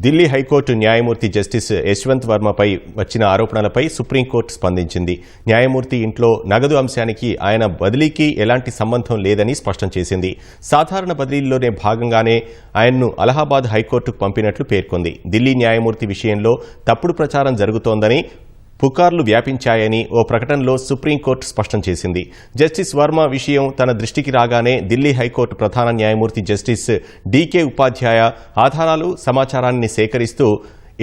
Delhi high court న్యాయమూర్తి justice Yashwant వర్మపై వచ్చిన ఆరోపణలపై సుప్రీంకోర్టు స్పందించింది. న్యాయమూర్తి ఇంట్లో నగదు అంశానికి ఆయన బదిలీకి ఎలాంటి సంబంధం లేదని స్పష్టం చేసింది. సాధారణ బదిలీలోనే భాగంగానే ఆయన్ను అలహాబాద్ హైకోర్టుకు పంపినట్లు పేర్కొంది. ఢిల్లీ న్యాయమూర్తి విషయంలో తప్పుడు ప్రచారం జరుగుతోందని, పుకార్లు వ్యాపించాయని ఓ ప్రకటనలో సుప్రీంకోర్టు స్పష్టం చేసింది. జస్టిస్ వర్మ విషయం తన దృష్టికి రాగానే ఢిల్లీ హైకోర్టు ప్రధాన న్యాయమూర్తి జస్టిస్ డీకే ఉపాధ్యాయ ఆధారాలు, సమాచారాన్ని సేకరిస్తూ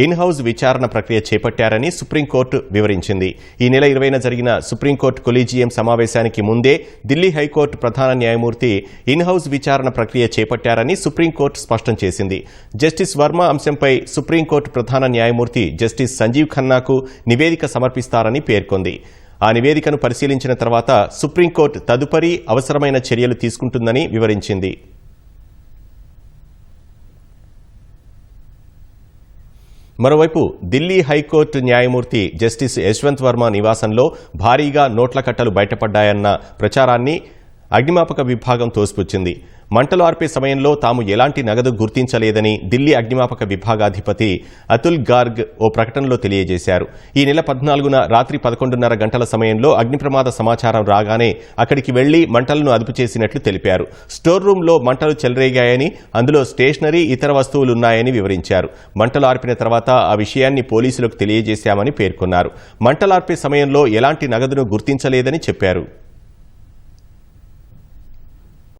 ఇన్-హౌస్ విచారణ ప్రక్రియ చేపట్టారని సుప్రీంకోర్టు వివరించింది. ఈ నెల 20న జరిగిన సుప్రీంకోర్టు కొలీజియం సమావేశానికి ముందే ఢిల్లీ హైకోర్టు ప్రధాన న్యాయమూర్తి ఇన్-హౌస్ విచారణ ప్రక్రియ చేపట్టారని సుప్రీంకోర్టు స్పష్టం చేసింది. జస్టిస్ వర్మ అంశంపై సుప్రీంకోర్టు ప్రధాన న్యాయమూర్తి జస్టిస్ సంజీవ్ ఖన్నాకు నివేదిక సమర్పిస్తారని పేర్కొంది. ఆ నివేదికను పరిశీలించిన తర్వాత సుప్రీంకోర్టు తదుపరి అవసరమైన చర్యలు తీసుకుంటుందని వివరించింది. మరోవైపు ఢిల్లీ హైకోర్టు న్యాయమూర్తి జస్టిస్ యశ్వంత్ వర్మ నివాసంలో భారీగా నోట్ల కట్టలు బయటపడ్డాయన్న ప్రచారాన్ని అగ్నిమాపక విభాగం తోసిపుచ్చింది. మంటలు ఆర్పే సమయంలో తాము ఎలాంటి నగదు గుర్తించలేదని ఢిల్లీ అగ్నిమాపక విభాగాధిపతి అతుల్ గార్గ్ ఓ ప్రకటనలో తెలియజేశారు. ఈ నెల 14న రాత్రి 11:30 గంటల సమయంలో అగ్ని ప్రమాద సమాచారం రాగానే అక్కడికి వెళ్లి మంటలను అదుపు చేసినట్లు తెలిపారు. స్టోర్ రూంలో మంటలు చెలరేగాయని, అందులో స్టేషనరీ, ఇతర వస్తువులున్నాయని వివరించారు. మంటలు ఆర్పిన తర్వాత ఆ విషయాన్ని పోలీసులకు తెలియజేశామని పేర్కొన్నారు. మంటలార్పే సమయంలో ఎలాంటి నగదును గుర్తించలేదని చెప్పారు.